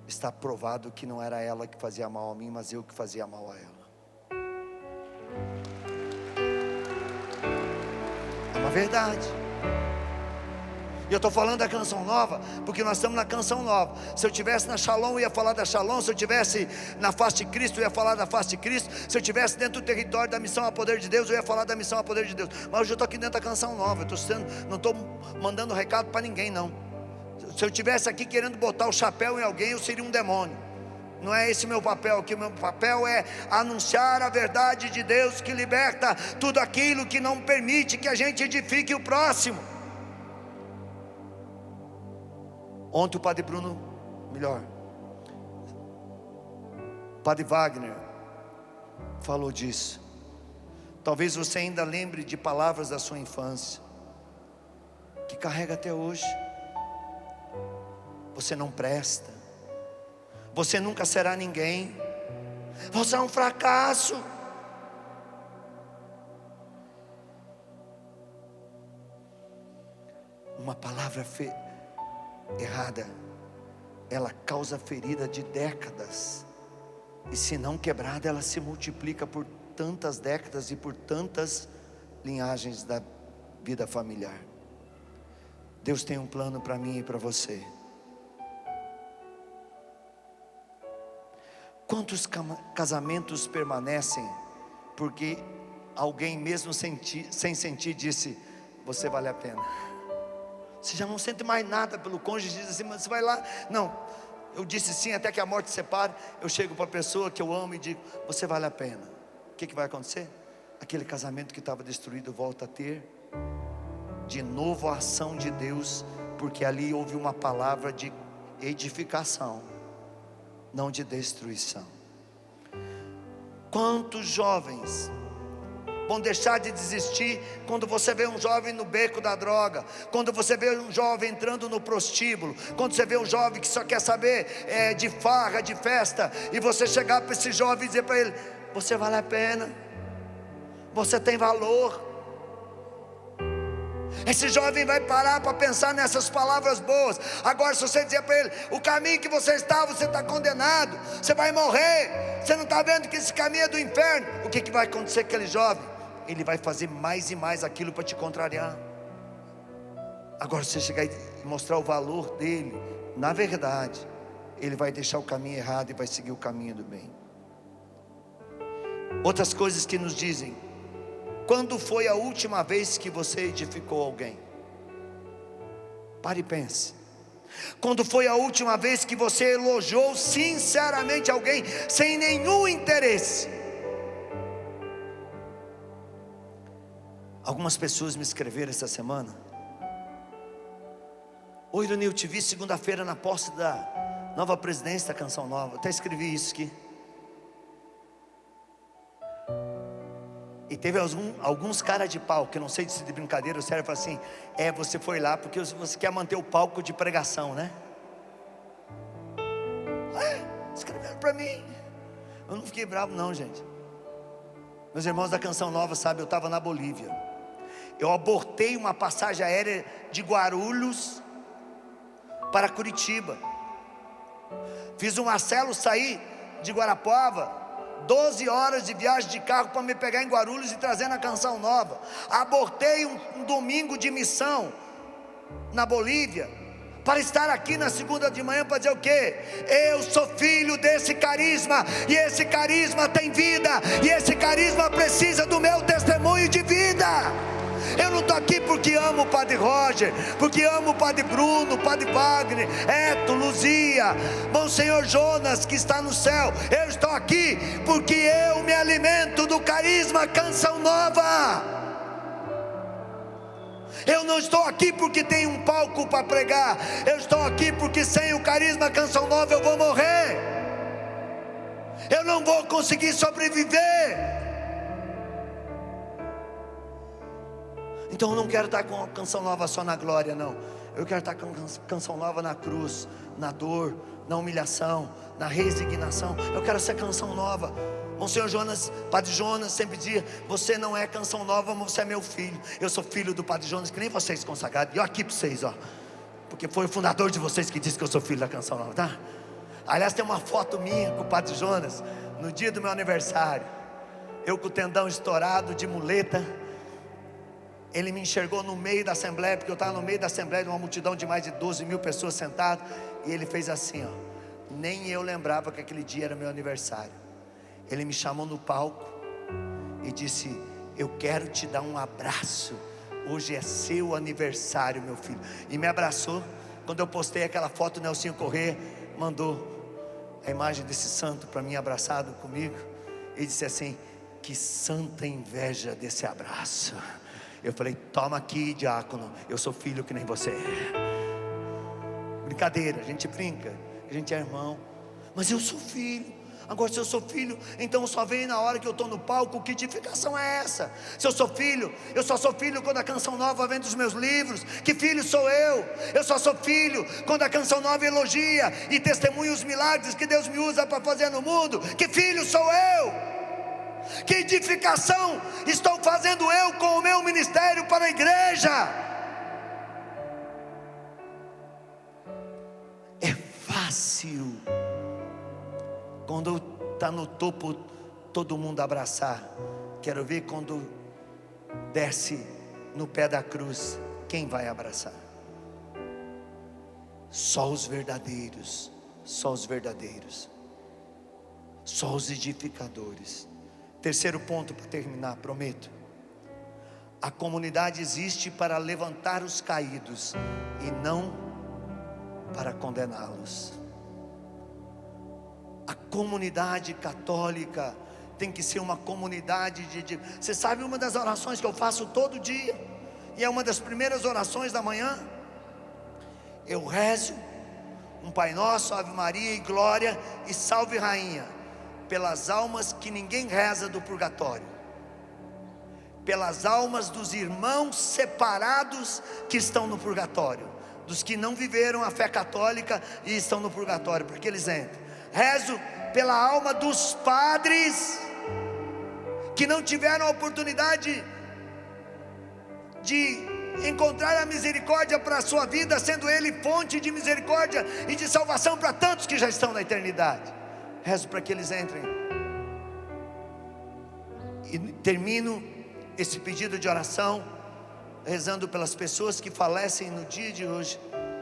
está provado que não era ela que fazia mal a mim, mas eu que fazia mal a ela. É uma verdade. E eu estou falando da canção nova, porque nós estamos na canção nova. Se eu estivesse na Shalom, eu ia falar da Shalom. Se eu estivesse na face de Cristo, eu ia falar da face de Cristo. Se eu estivesse dentro do território da missão a poder de Deus, eu ia falar da missão a poder de Deus. Mas hoje eu estou aqui dentro da canção nova. Não estou mandando recado para ninguém, não. Se eu estivesse aqui querendo botar o chapéu em alguém, eu seria um demônio. Não é esse meu papel aqui. O meu papel é anunciar a verdade de Deus, que liberta tudo aquilo que não permite que a gente edifique o próximo. Ontem o Padre Bruno, Padre Wagner falou disso. Talvez você ainda lembre de palavras da sua infância, que carrega até hoje. Você não presta, você nunca será ninguém, você é um fracasso. Uma palavra errada, ela causa ferida de décadas, e se não quebrada, ela se multiplica por tantas décadas e por tantas linhagens da vida familiar. Deus tem um plano para mim e para você. Quantos casamentos permanecem porque alguém mesmo sem sentir disse: você vale a pena? Você já não sente mais nada pelo cônjuge, diz assim: mas você vai lá, não, eu disse sim até que a morte separe. Eu chego para a pessoa que eu amo e digo: você vale a pena. O que vai acontecer? Aquele casamento que estava destruído volta a ter de novo a ação de Deus, porque ali houve uma palavra de edificação, não de destruição. Quantos jovens vão deixar de desistir quando você vê um jovem no beco da droga, quando você vê um jovem entrando no prostíbulo, quando você vê um jovem que só quer saber de farra, de festa, e você chegar para esse jovem e dizer para ele: você vale a pena, você tem valor. Esse jovem vai parar para pensar nessas palavras boas. Agora, se você dizer para ele: o caminho que você está condenado, você vai morrer, você não está vendo que esse caminho é do inferno, o que vai acontecer com aquele jovem? Ele vai fazer mais e mais aquilo para te contrariar. Agora, se você chegar e mostrar o valor dele, na verdade, ele vai deixar o caminho errado e vai seguir o caminho do bem. Outras coisas que nos dizem: quando foi a última vez que você edificou alguém? Pare e pense. Quando foi a última vez que você elogiou sinceramente alguém, sem nenhum interesse? Algumas pessoas me escreveram essa semana: oi, Ironil, te vi segunda-feira na posse da nova presidência da Canção Nova. Eu até escrevi isso aqui. E teve alguns caras de pau, que eu não sei se de brincadeira ou sério, falaram assim: você foi lá porque você quer manter o palco de pregação, né? Escreveram para mim. Eu não fiquei bravo não, gente. Meus irmãos da Canção Nova sabem, eu estava na Bolívia. Eu abortei uma passagem aérea de Guarulhos para Curitiba. Fiz o Marcelo sair de Guarapuava, 12 horas de viagem de carro para me pegar em Guarulhos e trazer na Canção Nova. Abortei um domingo de missão na Bolívia, para estar aqui na segunda de manhã para dizer o quê? Eu sou filho desse carisma, e esse carisma tem vida, e esse carisma precisa do meu testemunho de vida. Eu não estou aqui porque amo o Padre Roger, porque amo o Padre Bruno, o Padre Wagner, Eto, Luzia, Monsenhor Jonas que está no céu. Eu estou aqui porque eu me alimento do carisma Canção Nova. Eu não estou aqui porque tem um palco para pregar. Eu estou aqui porque sem o carisma Canção Nova eu vou morrer. Eu não vou conseguir sobreviver. Então eu não quero estar com a Canção Nova só na glória, não. Eu quero estar com a Canção Nova na cruz, na dor, na humilhação, na resignação. Eu quero ser Canção Nova. Monsenhor Jonas, Padre Jonas sempre dizia: você não é Canção Nova, mas você é meu filho. Eu sou filho do Padre Jonas, que nem vocês consagrados. E eu aqui para vocês, ó, porque foi o fundador de vocês que disse que eu sou filho da Canção Nova, tá? Aliás, tem uma foto minha com o Padre Jonas no dia do meu aniversário. Eu com o tendão estourado, de muleta. Ele me enxergou no meio da assembleia, porque eu estava no meio da assembleia de uma multidão de mais de 12 mil pessoas sentadas. E ele fez assim, ó. Nem eu lembrava que aquele dia era meu aniversário. Ele me chamou no palco e disse: eu quero te dar um abraço. Hoje é seu aniversário, meu filho. E me abraçou. Quando eu postei aquela foto, o Nelsinho Corrêa mandou a imagem desse santo para mim, abraçado comigo. E disse assim: que santa inveja desse abraço. Eu falei: toma aqui, diácono, eu sou filho que nem você. Brincadeira, a gente brinca, a gente é irmão. Mas eu sou filho. Agora, se eu sou filho, então só vem na hora que eu estou no palco. Que edificação é essa? Se eu sou filho, eu só sou filho quando a Canção Nova vem dos meus livros. Que filho sou eu? Eu só sou filho quando a Canção Nova elogia e testemunha os milagres que Deus me usa para fazer no mundo. Que filho sou eu? Que edificação estou fazendo eu com o meu ministério para a igreja? É fácil quando está no topo todo mundo abraçar. Quero ver quando desce no pé da cruz, quem vai abraçar? Só os verdadeiros, só os verdadeiros, só os edificadores. Terceiro ponto para terminar, prometo. A comunidade existe para levantar os caídos e não para condená-los. A comunidade católica tem que ser uma comunidade de... Você sabe uma das orações que eu faço todo dia? E é uma das primeiras orações da manhã. Eu rezo um Pai Nosso, Ave Maria e Glória e Salve Rainha, pelas almas que ninguém reza do purgatório, pelas almas dos irmãos separados que estão no purgatório, dos que não viveram a fé católica e estão no purgatório, para que eles entrem. Rezo pela alma dos padres que não tiveram a oportunidade de encontrar a misericórdia para a sua vida, sendo Ele fonte de misericórdia e de salvação para tantos que já estão na eternidade. Rezo para que eles entrem. E termino esse pedido de oração rezando pelas pessoas que falecem no dia de hoje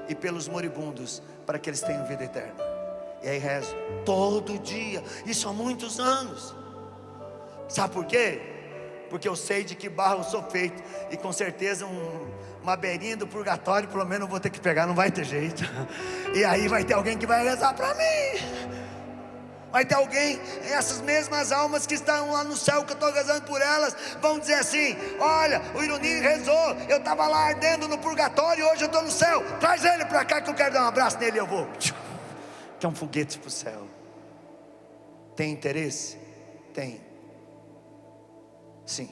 e pelos moribundos, para que eles tenham vida eterna. E aí rezo todo dia, isso há muitos anos. Sabe por quê? Porque eu sei de que barro eu sou feito. E com certeza uma beirinha do purgatório pelo menos eu vou ter que pegar, não vai ter jeito. E aí vai ter alguém que vai rezar para mim. Vai ter alguém, essas mesmas almas que estão lá no céu, que eu estou rezando por elas, vão dizer assim: olha, o Ironinho rezou, eu estava lá ardendo no purgatório e hoje eu estou no céu. Traz ele para cá que eu quero dar um abraço nele e eu vou. Que é um foguete para o céu. Tem interesse? Tem. Sim.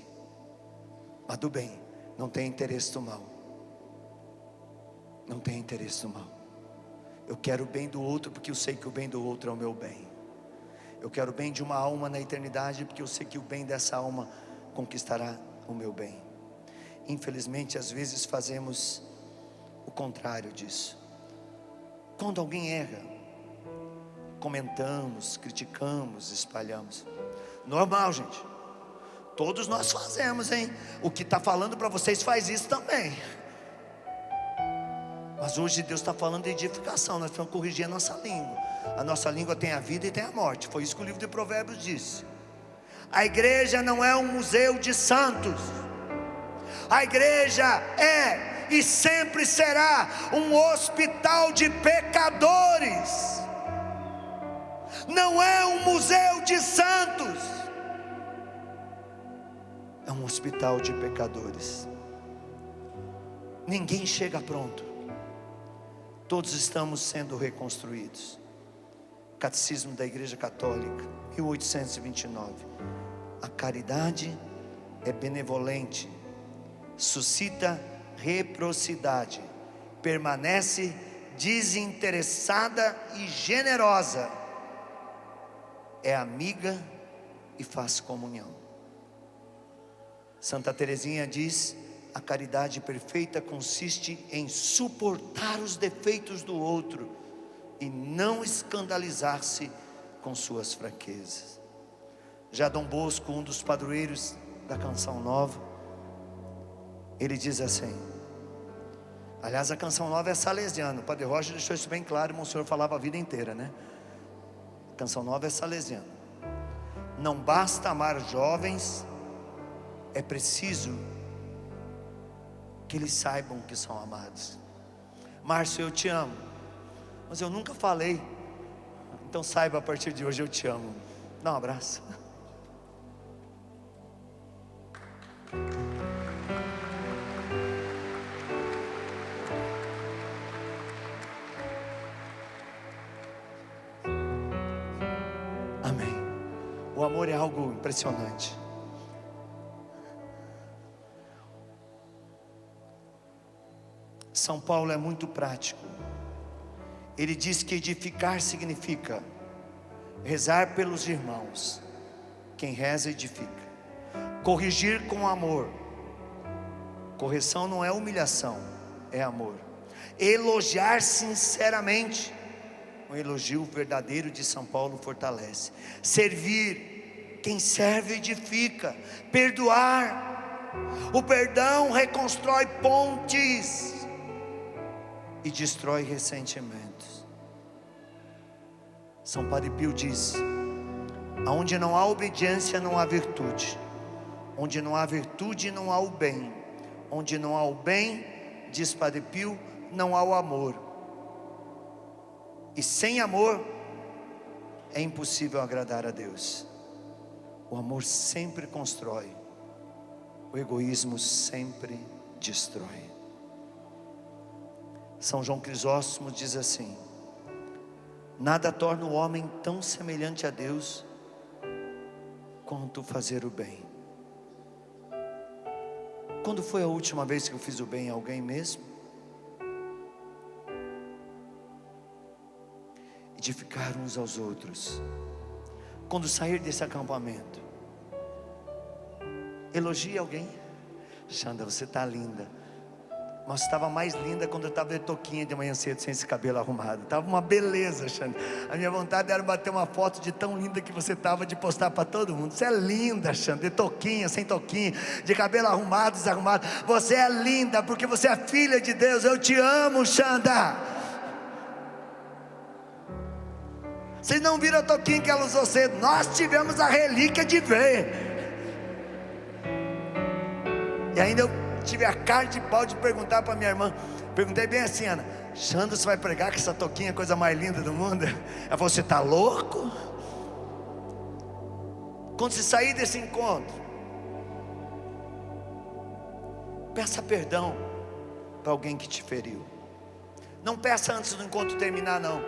Mas do bem, não tem interesse do mal. Não tem interesse do mal. Eu quero o bem do outro porque eu sei que o bem do outro é o meu bem. Eu quero o bem de uma alma na eternidade porque eu sei que o bem dessa alma conquistará o meu bem. Infelizmente, às vezes fazemos o contrário disso. Quando alguém erra, comentamos, criticamos, espalhamos. Normal, gente. Todos nós fazemos, hein? O que está falando para vocês faz isso também. Mas hoje Deus está falando de edificação. Nós precisamos corrigir a nossa língua. A nossa língua tem a vida e tem a morte. Foi isso que o livro de Provérbios disse. A igreja não é um museu de santos. A igreja é e sempre será um hospital de pecadores. Não é um museu de santos, é um hospital de pecadores. Ninguém chega pronto, todos estamos sendo reconstruídos. Catecismo da Igreja Católica, 1829. A caridade é benevolente, suscita reciprocidade, permanece desinteressada e generosa, é amiga e faz comunhão. Santa Teresinha diz: a caridade perfeita consiste em suportar os defeitos do outro e não escandalizar-se com suas fraquezas. Já Dom Bosco, um dos padroeiros da Canção Nova, ele diz assim, aliás a Canção Nova é salesiana, o Padre Roger deixou isso bem claro, o Monsenhor falava a vida inteira, né? A Canção Nova é salesiana. Não basta amar jovens, é preciso que eles saibam que são amados. Márcio, eu te amo, mas eu nunca falei, então saiba a partir de hoje, eu te amo. Dá um abraço. Amém. O amor é algo impressionante. São Paulo é muito prático. Ele diz que edificar significa rezar pelos irmãos. Quem reza edifica. Corrigir com amor. Correção não é humilhação, é amor. Elogiar sinceramente. Um elogio verdadeiro de São Paulo fortalece. Servir. Quem serve edifica. Perdoar. O perdão reconstrói pontes e destrói ressentimentos. São Padre Pio diz: aonde não há obediência não há virtude, onde não há virtude não há o bem, onde não há o bem, diz Padre Pio, não há o amor, e sem amor é impossível agradar a Deus. O amor sempre constrói, o egoísmo sempre destrói. São João Crisóstomo diz assim: nada torna o homem tão semelhante a Deus quanto fazer o bem. Quando foi a última vez que eu fiz o bem a alguém mesmo? Edificar uns aos outros. Quando sair desse acampamento, elogie alguém. Xanda, você está linda. Mas estava mais linda quando eu estava de toquinha de manhã cedo, sem esse cabelo arrumado. Estava uma beleza, Xanda. A minha vontade era bater uma foto de tão linda que você estava, de postar para todo mundo. Você é linda, Xanda, de toquinha, sem toquinha, de cabelo arrumado, desarrumado. Você é linda porque você é filha de Deus. Eu te amo, Xanda. Vocês não viram a toquinha que ela usou cedo? Nós tivemos a relíquia de ver. E ainda eu tive a cara de pau de perguntar para minha irmã. Perguntei bem assim, Ana: Xanda, você vai pregar que essa toquinha é a coisa mais linda do mundo? Ela falou: você está louco? Quando você sair desse encontro, peça perdão para alguém que te feriu. Não peça antes do encontro terminar, não.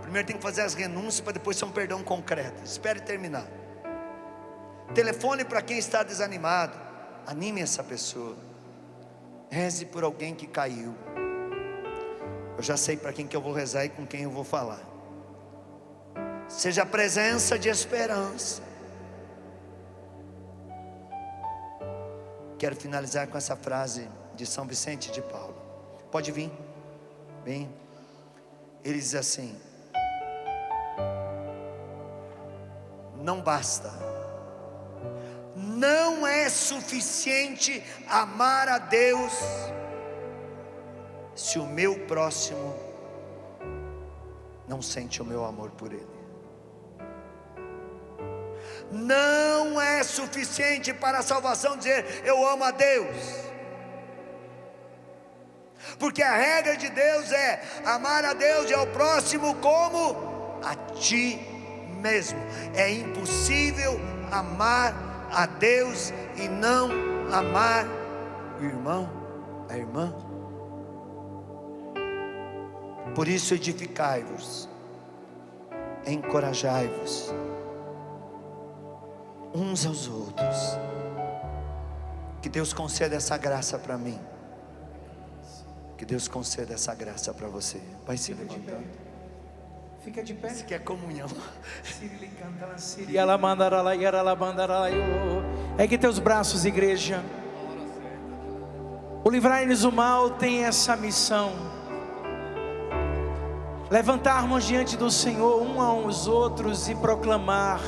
Primeiro tem que fazer as renúncias para depois ser um perdão concreto. Espere terminar. Telefone para quem está desanimado. Anime essa pessoa. Reze por alguém que caiu. Eu já sei para quem que eu vou rezar e com quem eu vou falar. Seja a presença de esperança. Quero finalizar com essa frase de São Vicente de Paulo. Pode vir. Bem, ele diz assim: não basta, não é suficiente amar a Deus se o meu próximo não sente o meu amor por Ele. Não é suficiente para a salvação dizer eu amo a Deus. porque a regra de Deus é amar a Deus e ao próximo como a ti mesmo. É impossível amar a Deus e não amar o irmão, a irmã. Por isso edificai-vos, encorajai-vos uns aos outros. Que Deus conceda essa graça para mim. Que Deus conceda essa graça para você. Vai se levantando. Fica de pé. Isso que é comunhão. Ergue teus braços, igreja. O Livrai-nos do Mal tem essa missão: levantarmos diante do Senhor um aos outros e proclamar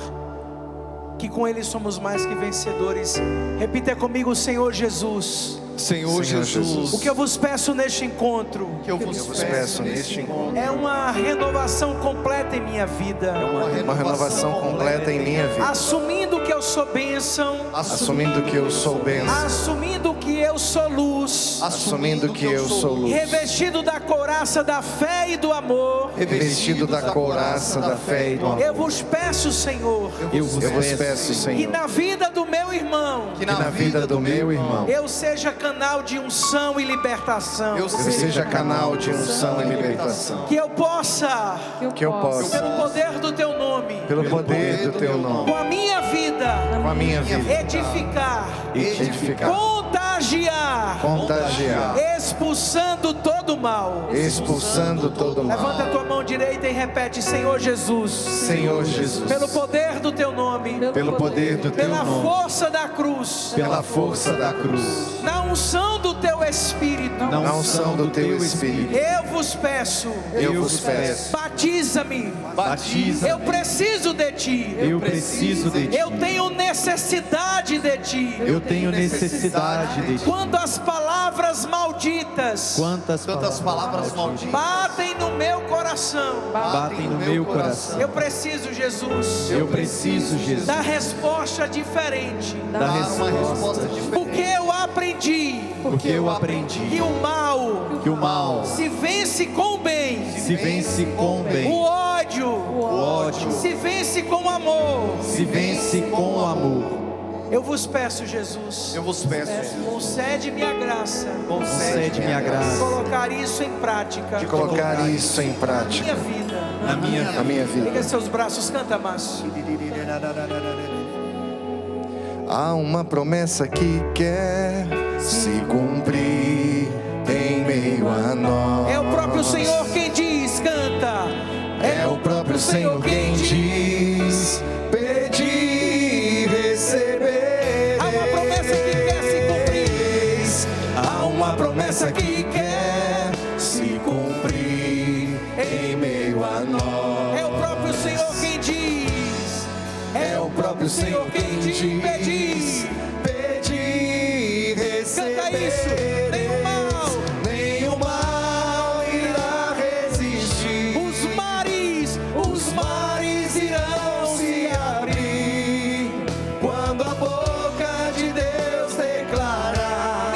que com Ele somos mais que vencedores. Repita comigo: Senhor Jesus. Senhor Jesus, O que eu vos peço neste encontro é uma renovação completa em minha vida. uma renovação completa em minha vida, Assumindo que eu sou bênção, assumindo que eu sou bênção, assumindo que eu sou luz, assumindo que eu sou luz, revestido da couraça da fé e do amor. revestido da couraça da fé e do amor. Eu vos peço, Senhor, Eu vos peço, que Senhor, na vida do meu irmão que na vida do meu irmão eu seja canal de unção e libertação. eu seja canal de unção e libertação, Que eu possa, que eu possa, pelo poder do teu nome, pelo poder do teu nome, com a minha vida, com a minha vida, edificar, contagiar, expulsando todo mal. expulsando todo mal. Levanta a tua mão direita e repete: Senhor Jesus, Senhor Jesus, pelo poder do teu nome, pelo poder do teu pela nome, força da cruz, pela força da cruz, na unção do teu Espírito, na unção do teu Espírito, eu vos peço, eu vos peço, batiza-me. batiza, Eu preciso de ti. Eu preciso de ti. Eu tenho necessidade de ti. Eu tenho necessidade de ti. Quando as palavras malditas Quantas palavras malditas batem no meu coração, batem no meu coração. eu preciso, Jesus, Eu preciso, Jesus, da resposta diferente. da resposta, Porque eu aprendi porque eu aprendi que o mal que o mal se vence com o bem, se vence com o o bem, ódio o ódio se vence com o amor. se vence com o amor. Eu vos peço, Jesus, eu vos peço, concede-me a graça Concede-me a de graça colocar isso em prática de colocar isso em na prática minha vida. na minha na minha vida. Liga seus braços, canta, Márcio. Há uma promessa que quer se cumprir em meio a nós. É o próprio Senhor quem diz, canta. É o próprio Senhor quem diz: pedir, receber. Há uma promessa que quer se cumprir. Há uma promessa que quer se cumprir em meio a nós. É o próprio Senhor quem diz. É o próprio Senhor quem diz: pedir, receber. canta isso. Nenhum mal irá resistir. Os mares Irão se abrir quando a boca de Deus declarar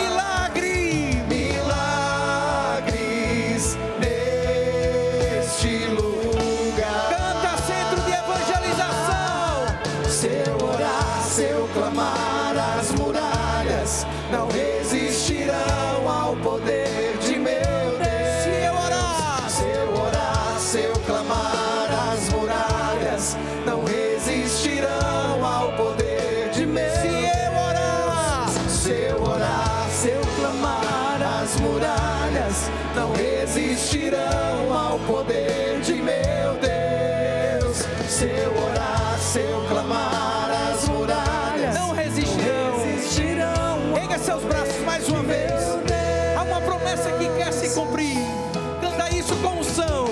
milagres neste lugar. Canta, centro de evangelização. Se eu orar, se eu clamar, as muralhas não resistirão ao poder de meu Deus. Se eu orar, Se eu orar, se eu clamar, as muralhas não resistirão ao poder de meu se eu orar, Deus. Se eu orar, se eu clamar, as muralhas não resistirão ao poder de meu Deus. Se eu orar, se eu clamar, as muralhas não resistirão. Erga seus braços mais uma vez. Há uma promessa que quer se cumprir. Canta isso com unção.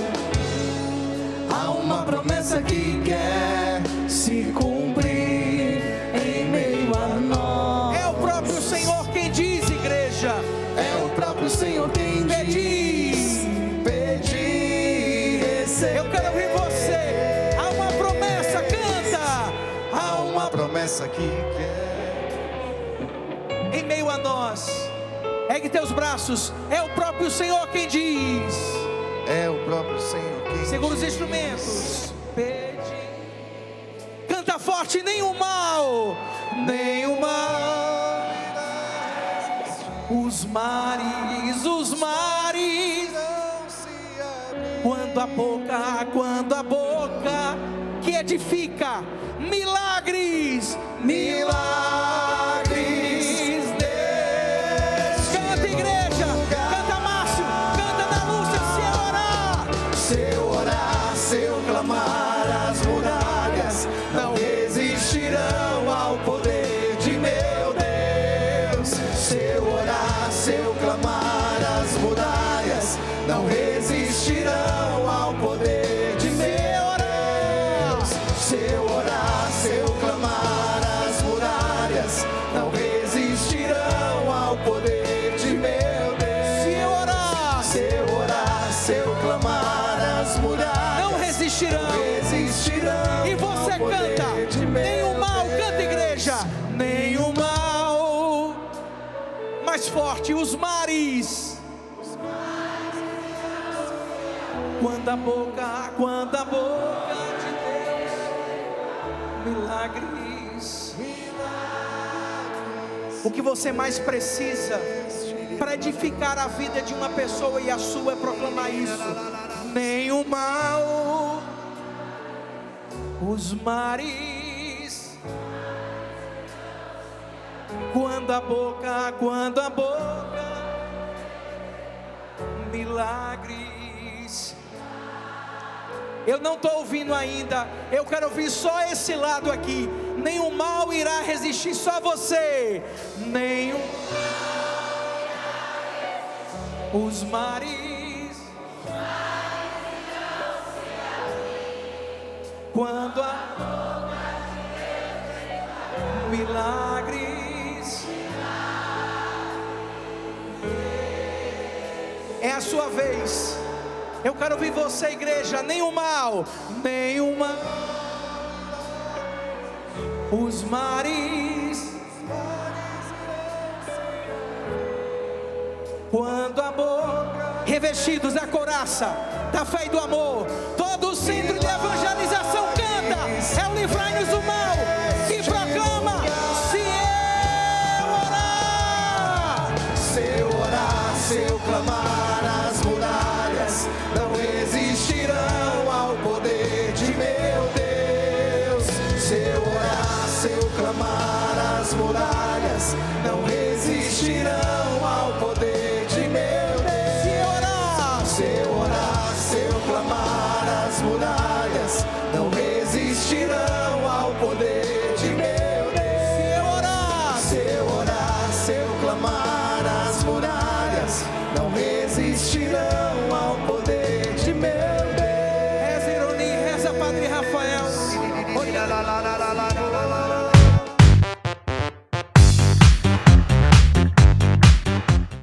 Há uma promessa que quer se cumprir em meio a nós. É o próprio Senhor quem diz, igreja. É o próprio Senhor quem diz: pedir, receber. Eu quero ouvir você. Há uma promessa, canta. Há uma promessa que quer Em meio a nós, Ergue teus braços. É o próprio Senhor quem diz. É o próprio Senhor quem Segura os diz. instrumentos. Pede. Canta forte. Nenhum mal. Nenhum mal. Os mares. Quando a boca que edifica. Milagres. Canta, igreja. Canta, Márcio. Canta, Ana Lúcia. Se eu orar, se eu clamar, as muralhas não resistirão ao poder de meu Deus. Se eu orar, se eu clamar, as muralhas não resistirão ao poder de meu Deus. Se eu orar, se eu clamar, as muralhas não resistirão ao poder de meu Deus. Se eu orar, se eu clamar, as muralhas não resistirão. E você ao poder canta. de meu Nenhum mal. Deus. Canta, igreja. Nenhum mal. Mais forte. Os mares. Quando a boca de Deus. Milagres. O que você mais precisa para edificar a vida de uma pessoa e a sua é proclamar isso. Nenhum mal. Os mares. Quando a boca. Milagres. Eu não estou ouvindo ainda. Eu quero ouvir só esse lado aqui. Nenhum mal irá resistir, só você. Nenhum. Os mares. Quando a milagres. É a sua vez. Eu quero ouvir você, igreja. Nenhum mal. Os mares. Quando a boca. Revestidos da couraça, da fé e do amor. Todo o centro de evangelização canta. É o livrai-nos do mal. E proclama. Se eu orar, se eu clamar, as muralhas não resistirão ao poder de meu Deus. Se eu orar, se eu clamar, as muralhas não resistirão ao poder de meu Deus. Se eu orar, se eu clamar, as muralhas não resistirão ao poder de meu Deus. Se eu orar, se eu clamar, as muralhas não resistirão ao poder de meu Deus. Reza, Ironi, reza, Padre Rafael. La la la la la la.